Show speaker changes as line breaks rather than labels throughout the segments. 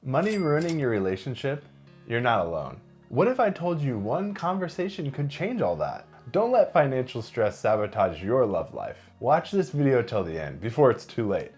Money ruining your relationship? You're not alone. What if I told you one conversation could change all that? Don't let financial stress sabotage your love life. Watch this video till the end before it's too late.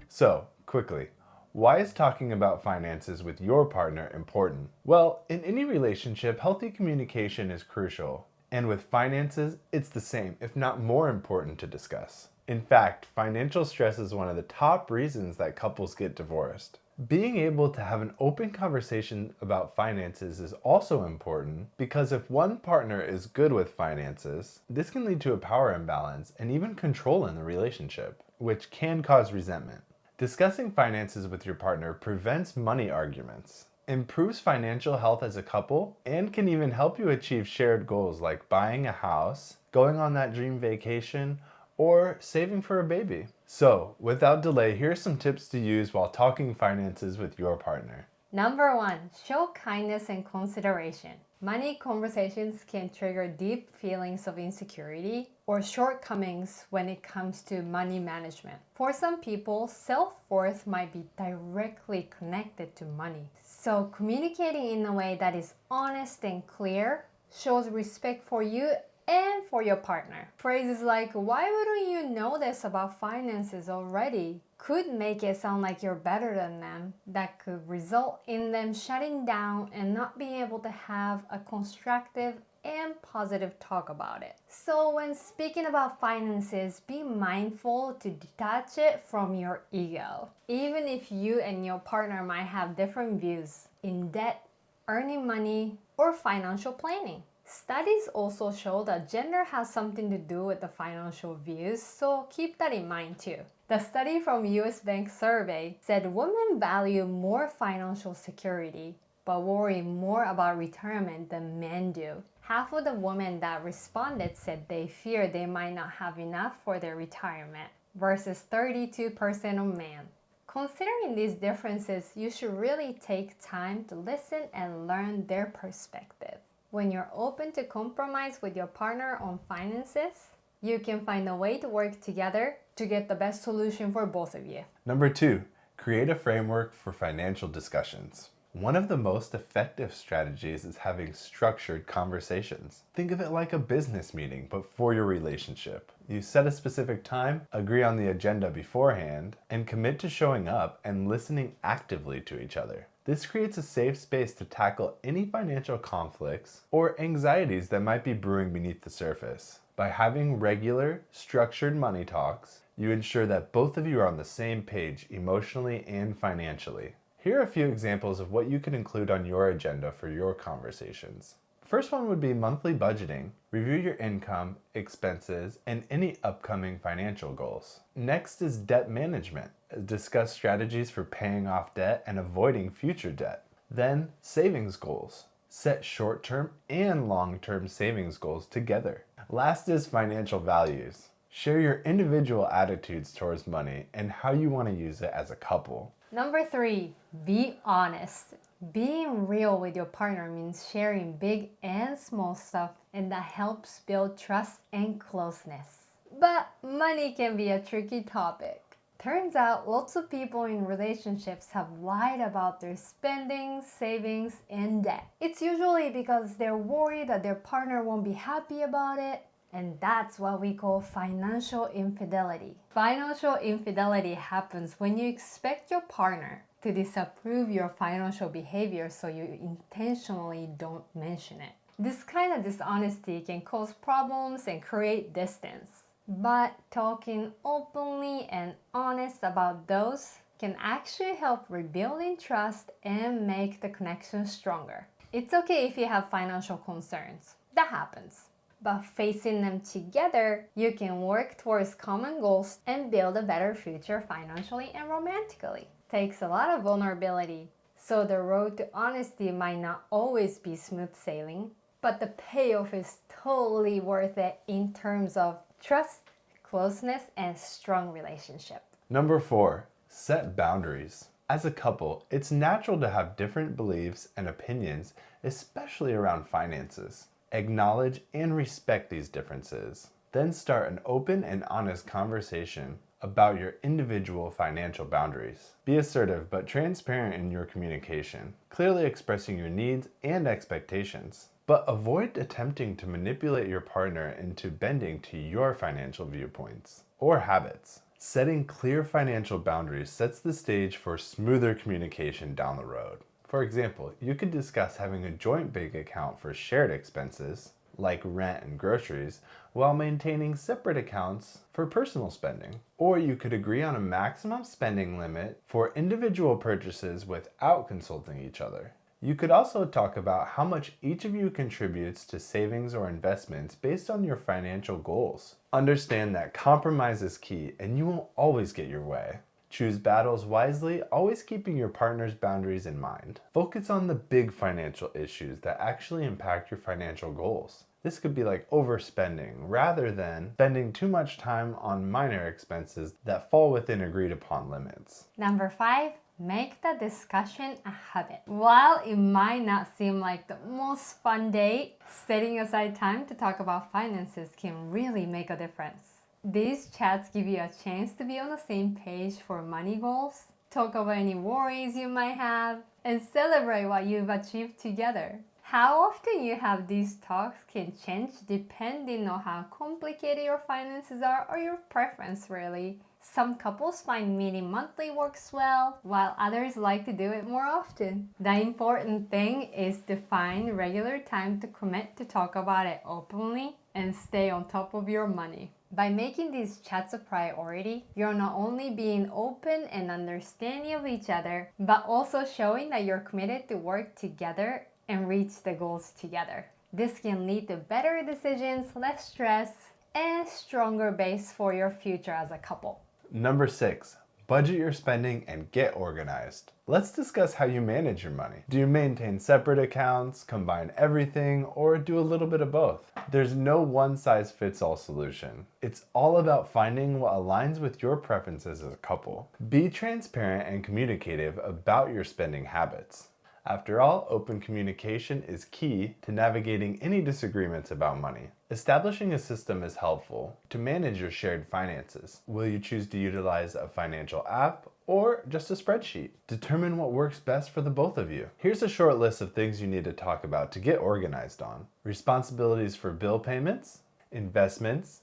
So, quickly, why is talking about finances with your partner important? Well, in any relationship, healthy communication is crucial. And with finances, it's the same, if not more important to discuss. In fact, financial stress is one of the top reasons that couples get divorced. Being able to have an open conversation about finances is also important because if one partner is good with finances, this can lead to a power imbalance and even control in the relationship, which can cause resentment. Discussing finances with your partner prevents money arguments, improves financial health as a couple, and can even help you achieve shared goals like buying a house, going on that dream vacation, or saving for a baby. So, without delay, here are some tips to use while talking finances with your partner.
Number 1, show kindness and consideration. Money conversations can trigger deep feelings of insecurity or shortcomings when it comes to money management. For some people, self-worth might be directly connected to money. So communicating in a way that is honest and clear shows respect for you and for your partner. Phrases like, "Why wouldn't you know this about finances already?" could make it sound like you're better than them. That could result in them shutting down and not being able to have a constructive and positive talk about it. So when speaking about finances, be mindful to detach it from your ego. Even if you and your partner might have different views in debt, earning money, or financial planning. Studies also show that gender has something to do with the financial views, so keep that in mind too. The study from US Bank survey said women value more financial security, but worry more about retirement than men do. Half of the women that responded said they fear they might not have enough for their retirement, versus 32% of men. Considering these differences, you should really take time to listen and learn their perspective. When you're open to compromise with your partner on finances, you can find a way to work together to get the best solution for both of you.
Number 2, create a framework for financial discussions. One of the most effective strategies is having structured conversations. Think of it like a business meeting, but for your relationship. You set a specific time, agree on the agenda beforehand, and commit to showing up and listening actively to each other. This creates a safe space to tackle any financial conflicts or anxieties that might be brewing beneath the surface. By having regular, structured money talks, you ensure that both of you are on the same page emotionally and financially. Here are a few examples of what you can include on your agenda for your conversations. First one would be monthly budgeting. Review your income, expenses, and any upcoming financial goals. Next is debt management. Discuss strategies for paying off debt and avoiding future debt. Then, savings goals. Set short-term and long-term savings goals together. Last is financial values. Share your individual attitudes towards money and how you want to use it as a couple.
Number 3, be honest. Being real with your partner means sharing big and small stuff, and that helps build trust and closeness. But money can be a tricky topic. Turns out lots of people in relationships have lied about their spending, savings, and debt. It's usually because they're worried that their partner won't be happy about it, and that's what we call financial infidelity. Financial infidelity happens when you expect your partner to disapprove your financial behavior, so you intentionally don't mention it. This kind of dishonesty can cause problems and create distance. But talking openly and honest about those can actually help rebuilding trust and make the connection stronger. It's okay if you have financial concerns. That happens. But facing them together, you can work towards common goals and build a better future financially and romantically. Takes a lot of vulnerability, so the road to honesty might not always be smooth sailing, but the payoff is totally worth it in terms of trust, closeness, and strong relationship.
Number 4, set boundaries. As a couple, it's natural to have different beliefs and opinions, especially around finances. Acknowledge and respect these differences. Then start an open and honest conversation about your individual financial boundaries. Be assertive but transparent in your communication, clearly expressing your needs and expectations. But avoid attempting to manipulate your partner into bending to your financial viewpoints or habits. Setting clear financial boundaries sets the stage for smoother communication down the road. For example, you could discuss having a joint bank account for shared expenses, like rent and groceries, while maintaining separate accounts for personal spending. Or you could agree on a maximum spending limit for individual purchases without consulting each other. You could also talk about how much each of you contributes to savings or investments based on your financial goals. Understand that compromise is key and you won't always get your way. Choose battles wisely, always keeping your partner's boundaries in mind. Focus on the big financial issues that actually impact your financial goals. This could be like overspending, rather than spending too much time on minor expenses that fall within agreed upon limits.
Number 5, make the discussion a habit. While it might not seem like the most fun date, setting aside time to talk about finances can really make a difference. These chats give you a chance to be on the same page for money goals, talk about any worries you might have, and celebrate what you've achieved together. How often you have these talks can change depending on how complicated your finances are or your preference really. Some couples find meeting monthly works well, while others like to do it more often. The important thing is to find regular time to commit to talk about it openly and stay on top of your money. By making these chats a priority, you're not only being open and understanding of each other, but also showing that you're committed to work together and reach the goals together. This can lead to better decisions, less stress, and a stronger base for your future as a couple.
Number 6, budget your spending and get organized. Let's discuss how you manage your money. Do you maintain separate accounts, combine everything, or do a little bit of both? There's no one-size-fits-all solution. It's all about finding what aligns with your preferences as a couple. Be transparent and communicative about your spending habits. After all, open communication is key to navigating any disagreements about money. Establishing a system is helpful to manage your shared finances. Will you choose to utilize a financial app or just a spreadsheet? Determine what works best for the both of you. Here's a short list of things you need to talk about to get organized on. Responsibilities for bill payments, investments,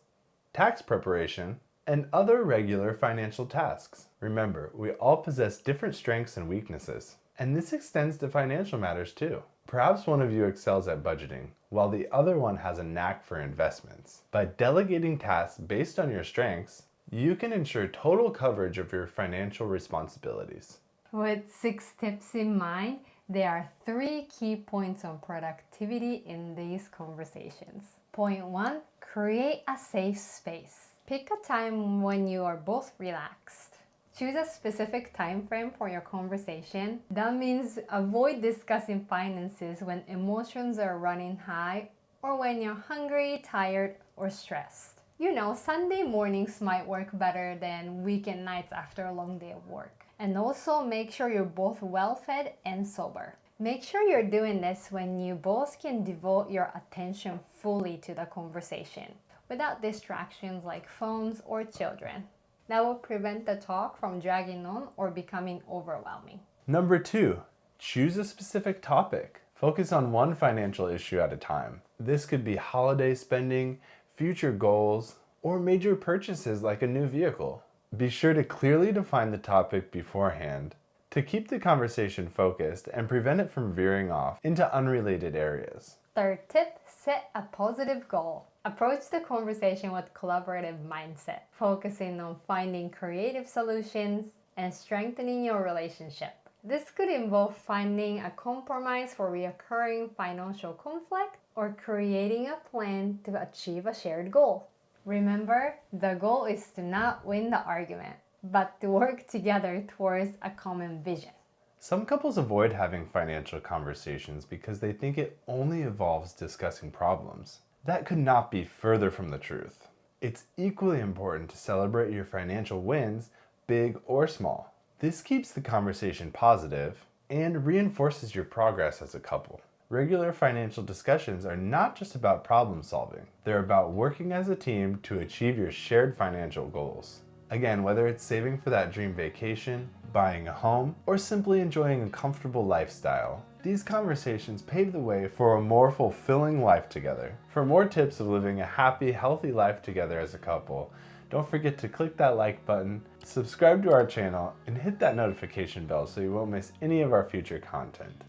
tax preparation, and other regular financial tasks. Remember, we all possess different strengths and weaknesses. And this extends to financial matters too. Perhaps one of you excels at budgeting, while the other one has a knack for investments. By delegating tasks based on your strengths, you can ensure total coverage of your financial responsibilities.
With 6 tips in mind, there are 3 key points on productivity in these conversations. Point 1, create a safe space. Pick a time when you are both relaxed. Choose a specific time frame for your conversation. That means avoid discussing finances when emotions are running high or when you're hungry, tired, or stressed. Sunday mornings might work better than weekend nights after a long day of work. And also make sure you're both well fed and sober. Make sure you're doing this when you both can devote your attention fully to the conversation without distractions like phones or children. That will prevent the talk from dragging on or becoming overwhelming.
Number 2, choose a specific topic. Focus on one financial issue at a time. This could be holiday spending, future goals, or major purchases like a new vehicle. Be sure to clearly define the topic beforehand to keep the conversation focused and prevent it from veering off into unrelated areas.
Third tip, set a positive goal. Approach the conversation with collaborative mindset, focusing on finding creative solutions and strengthening your relationship. This could involve finding a compromise for recurring financial conflict or creating a plan to achieve a shared goal. Remember, the goal is to not win the argument, but to work together towards a common vision.
Some couples avoid having financial conversations because they think it only involves discussing problems. That could not be further from the truth. It's equally important to celebrate your financial wins, big or small. This keeps the conversation positive and reinforces your progress as a couple. Regular financial discussions are not just about problem solving. They're about working as a team to achieve your shared financial goals. Again, whether it's saving for that dream vacation, buying a home, or simply enjoying a comfortable lifestyle, these conversations pave the way for a more fulfilling life together. For more tips of living a happy, healthy life together as a couple, don't forget to click that like button, subscribe to our channel, and hit that notification bell so you won't miss any of our future content.